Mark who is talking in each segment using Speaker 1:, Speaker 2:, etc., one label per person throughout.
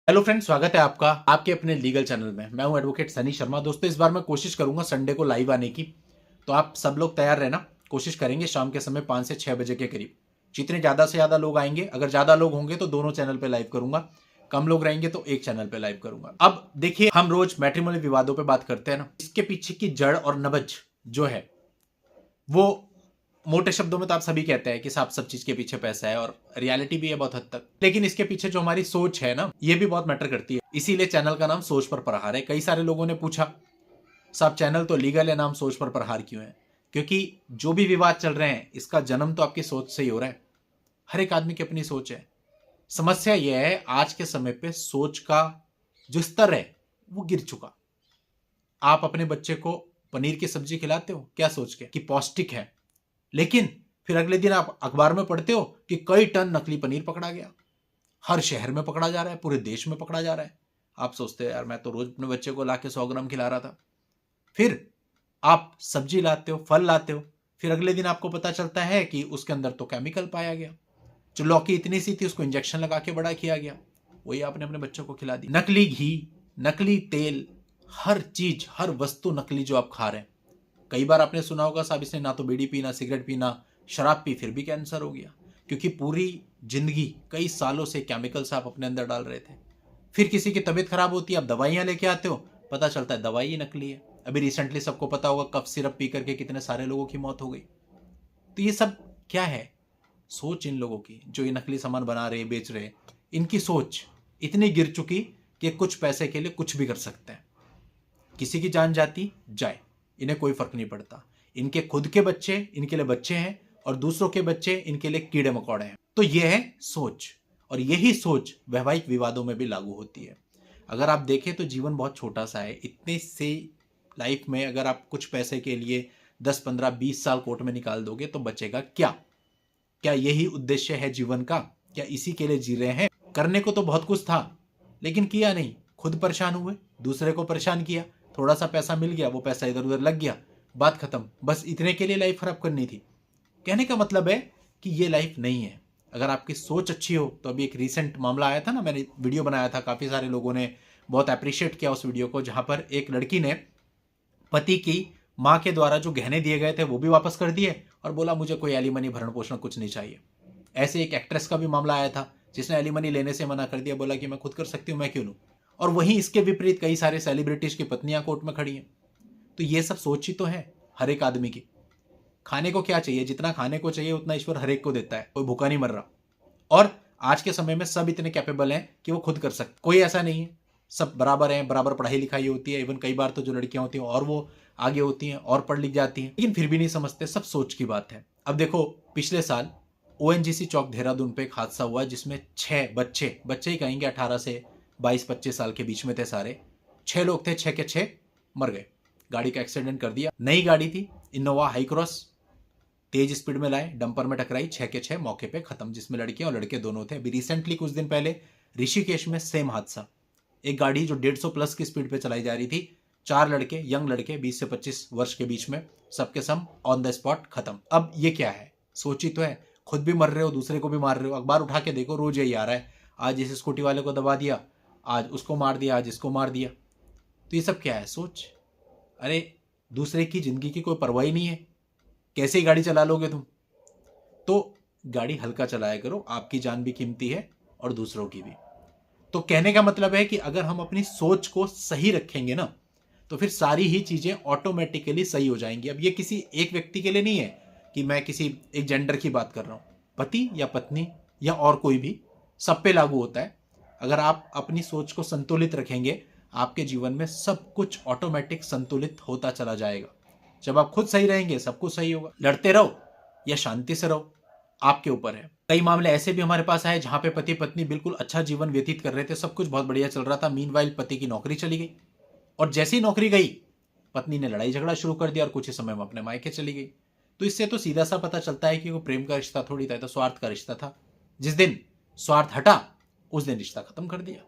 Speaker 1: Hello friends, स्वागत है आपका आपके अपने लीगल चैनल में। मैं हूं एडवोकेट सनी शर्मा। दोस्तों, इस बार मैं कोशिश करूंगा संडे को लाइव आने की, तो आप सब लोग तैयार रहना। कोशिश करेंगे शाम के समय 5 से 6 बजे के करीब। जितने ज़्यादा से ज़्यादा लोग आएंगे, अगर ज़्यादा लोग होंगे तो दोनों चैनल पे लाइव करूंगा, कम लोग रहेंगे तो एक चैनल पे लाइव करूंगा। अब देखिए, हम रोज मैट्रिमोनियल विवादों पर बात करते हैं ना, इसके पीछे की जड़ और नबज जो है वो मोटे शब्दों में तो आप सभी कहते हैं कि साहब सब चीज के पीछे पैसा है, और रियलिटी भी है बहुत हद तक। लेकिन इसके पीछे जो हमारी सोच है ना, ये भी बहुत मैटर करती है। इसीलिए चैनल का नाम सोच पर प्रहार है। कई सारे लोगों ने पूछा, साहब चैनल तो लीगल है, नाम सोच पर प्रहार क्यों है? क्योंकि जो भी विवाद चल रहे हैं, इसका जन्म तो आपकी सोच से ही हो रहा है। हर एक आदमी की अपनी सोच है। समस्या यह है, आज के समय पे सोच का जो स्तर है वो गिर चुका। आप अपने बच्चे को पनीर की सब्जी खिलाते हो क्या सोच के कि पौष्टिक है, लेकिन फिर अगले दिन आप अखबार में पढ़ते हो कि कई टन नकली पनीर पकड़ा गया, हर शहर में पकड़ा जा रहा है, पूरे देश में पकड़ा जा रहा है। आप सोचते हैं यार, मैं तो रोज अपने बच्चे को लाके 100 ग्राम खिला रहा था। फिर आप सब्जी लाते हो, फल लाते हो, फिर अगले दिन आपको पता चलता है कि उसके अंदर तो केमिकल पाया गया। जो लौकी इतनी सी थी उसको इंजेक्शन लगा के बड़ा किया गया, वही आपने अपने बच्चों को खिला दी। नकली घी, नकली तेल, हर चीज, हर वस्तु नकली जो आप खा रहे हैं। कई बार आपने सुना होगा, साहब इसने ना तो बीड़ी पीना, सिगरेट पीना, शराब पी, फिर भी कैंसर हो गया। क्योंकि पूरी जिंदगी कई सालों से केमिकल्स आप अपने अंदर डाल रहे थे। फिर किसी की तबीयत खराब होती है, आप दवाइयां लेके आते हो, पता चलता है दवाई ही नकली है। अभी रिसेंटली सबको पता होगा, कफ सिरप पी करके कितने सारे लोगों की मौत हो गई। तो ये सब क्या है? सोच इन लोगों की जो ये नकली सामान बना रहे, बेच रहे, इनकी सोच इतनी गिर चुकी कि कुछ पैसे के लिए कुछ भी कर सकते हैं। किसी की जान जाती जाए, इन्हें कोई फर्क नहीं पड़ता। इनके खुद के बच्चे इनके लिए बच्चे हैं, और दूसरों के बच्चे इनके लिए कीड़े मकोड़े हैं। तो यह है सोच, और यही सोच वैवाहिक विवादों में भी लागू होती है। अगर आप देखें तो जीवन बहुत छोटा सा है। इतने से लाइफ में अगर आप कुछ पैसे के लिए 10, 15, 20 साल कोर्ट में निकाल दोगे तो बचेगा क्या? क्या यही उद्देश्य है जीवन का? क्या इसी के लिए जी रहे हैं? करने को तो बहुत कुछ था, लेकिन किया नहीं। खुद परेशान हुए, दूसरे को परेशान किया, थोड़ा सा पैसा मिल गया, वो पैसा इधर उधर लग गया, बात खत्म। बस इतने के लिए लाइफ खराब करनी थी। कहने का मतलब है कि ये लाइफ नहीं है। अगर आपकी सोच अच्छी हो तो अभी एक रीसेंट मामला आया था ना, मैंने वीडियो बनाया था, काफी सारे लोगों ने बहुत अप्रिशिएट किया उस वीडियो को, जहां पर एक लड़की ने पति की मां के द्वारा जो गहने दिए गए थे वो भी वापस कर दिए, और बोला मुझे कोई एलिमनी भरण पोषण कुछ नहीं चाहिए। ऐसे एक एक्ट्रेस का भी मामला आया था, जिसने एलिमनी लेने से मना कर दिया, बोला कि मैं खुद कर सकती हूं, मैं क्यों लूं। और वहीं इसके विपरीत कई सारे सेलिब्रिटीज की पत्नियां कोर्ट में खड़ी हैं। तो ये सब सोच ही तो है हर एक आदमी की। खाने को क्या चाहिए? जितना खाने को चाहिए उतना ईश्वर हर एक को देता है, कोई भूखा नहीं मर रहा। और आज के समय में सब इतने कैपेबल हैं कि वो खुद कर सकते, कोई ऐसा नहीं है। सब बराबर हैं, बराबर पढ़ाई लिखाई होती है। इवन कई बार तो जो लड़कियां होती हैं और वो आगे होती हैं और पढ़ लिख जाती हैं, लेकिन फिर भी नहीं समझते। सब सोच की बात है। अब देखो, पिछले साल ओएनजीसी चौक देहरादून पे एक हादसा हुआ, जिसमें 6 बच्चे, बच्चे ही कहेंगे, 18 से 22-25 साल के बीच में थे सारे। 6 लोग थे, 6 के 6 मर गए। गाड़ी का एक्सीडेंट कर दिया। नई गाड़ी थी, इनोवा हाई क्रॉस, तेज स्पीड में लाए, डंपर में टकराई, 6 के 6 मौके पे खत्म, जिसमें लड़कियां और लड़के दोनों थे। अभी रिसेंटली कुछ दिन पहले ऋषिकेश में सेम हादसा। एक गाड़ी जो 150 प्लस की स्पीड पे चलाई जा रही थी, 4 लड़के, यंग लड़के, 20 से 25 वर्ष के बीच में, सबके सब ऑन द स्पॉट खत्म। अब ये क्या है? सोची तो है। खुद भी मर रहे हो, दूसरे को भी मार रहे हो। अखबार उठा के देखो, रोज यही आ रहा है। आज इस स्कूटी वाले को दबा दिया, आज उसको मार दिया, आज इसको मार दिया। तो ये सब क्या है? सोच। अरे, दूसरे की जिंदगी की कोई परवाह नहीं है, कैसे ही गाड़ी चला लोगे तुम? तो गाड़ी हल्का चलाया करो, आपकी जान भी कीमती है और दूसरों की भी। तो कहने का मतलब है कि अगर हम अपनी सोच को सही रखेंगे ना, तो फिर सारी ही चीजें ऑटोमेटिकली सही हो जाएंगी। अब ये किसी एक व्यक्ति के लिए नहीं है कि मैं किसी एक जेंडर की बात कर रहा हूं, पति या पत्नी या और कोई भी, सब पे लागू होता है। अगर आप अपनी सोच को संतुलित रखेंगे, आपके जीवन में सब कुछ ऑटोमेटिक संतुलित होता चला जाएगा। जब आप खुद सही रहेंगे, सब कुछ सही होगा। लड़ते रहो या शांति से रहो, आपके ऊपर है। कई मामले ऐसे भी हमारे पास आए जहां पे पति पत्नी बिल्कुल अच्छा जीवन व्यतीत कर रहे थे, सब कुछ बहुत बढ़िया चल रहा था। मीनवाइल पति की नौकरी चली गई, और जैसे ही नौकरी गई, पत्नी ने लड़ाई झगड़ा शुरू कर दिया और कुछ ही समय में अपने मायके चली गई। तो इससे तो सीधा सा पता चलता है कि वो प्रेम का रिश्ता थोड़ी था, तो स्वार्थ का रिश्ता था। जिस दिन स्वार्थ हटा, उस दिन रिश्ता खत्म कर दिया।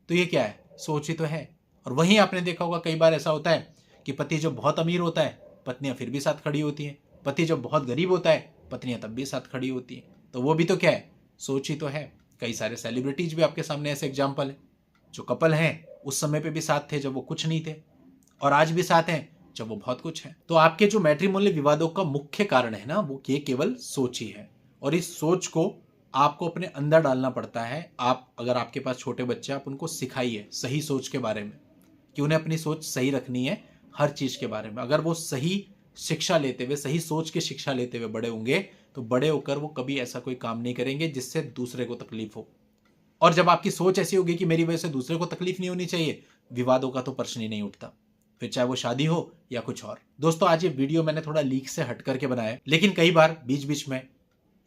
Speaker 1: तो ये क्या है? सोच ही तो है। और वहीं आपने देखा होगा, कई बार ऐसा होता है कि पति जब बहुत अमीर होता है, पत्नियां फिर भी साथ खड़ी होती हैं। पति जब बहुत गरीब होता है, पत्नियां तब भी साथ खड़ी होती हैं। तो वो भी तो क्या है? सोच ही तो है। कई सारे सेलिब्रिटीज भी आपके सामने ऐसे एग्जाम्पल है। जो कपल हैं उस समय पे भी साथ थे जब वो कुछ नहीं थे, और आज भी साथ हैं जब वो बहुत कुछ है। तो आपके जो मैट्रिमोनियल विवादों का मुख्य कारण है ना, वो ये केवल सोच ही है, और इस सोच को आपको अपने अंदर डालना पड़ता है। आप अगर आपके पास छोटे बच्चे, आप उनको सिखाइए सही सोच के बारे में, कि उन्हें अपनी सोच सही रखनी है हर चीज के बारे में। अगर वो सही शिक्षा लेते हुए, सही सोच की शिक्षा लेते हुए बड़े होंगे, तो बड़े होकर वो कभी ऐसा कोई काम नहीं करेंगे जिससे दूसरे को तकलीफ हो। और जब आपकी सोच ऐसी होगी कि मेरी वजह से दूसरे को तकलीफ नहीं होनी चाहिए, विवादों का तो प्रश्न ही नहीं उठता, फिर चाहे वो शादी हो या कुछ और। दोस्तों, आज ये वीडियो मैंने थोड़ा लीक से हट करके बनाया, लेकिन कई बार बीच बीच में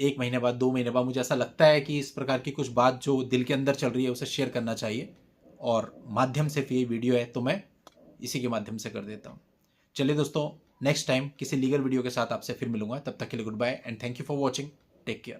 Speaker 1: 1 महीने बाद, 2 महीने बाद मुझे ऐसा लगता है कि इस प्रकार की कुछ बात जो दिल के अंदर चल रही है उसे शेयर करना चाहिए, और माध्यम से ये वीडियो है तो मैं इसी के माध्यम से कर देता हूँ। चलिए दोस्तों, नेक्स्ट टाइम किसी लीगल वीडियो के साथ आपसे फिर मिलूंगा। तब तक के लिए goodbye and thank you for watching. Take care.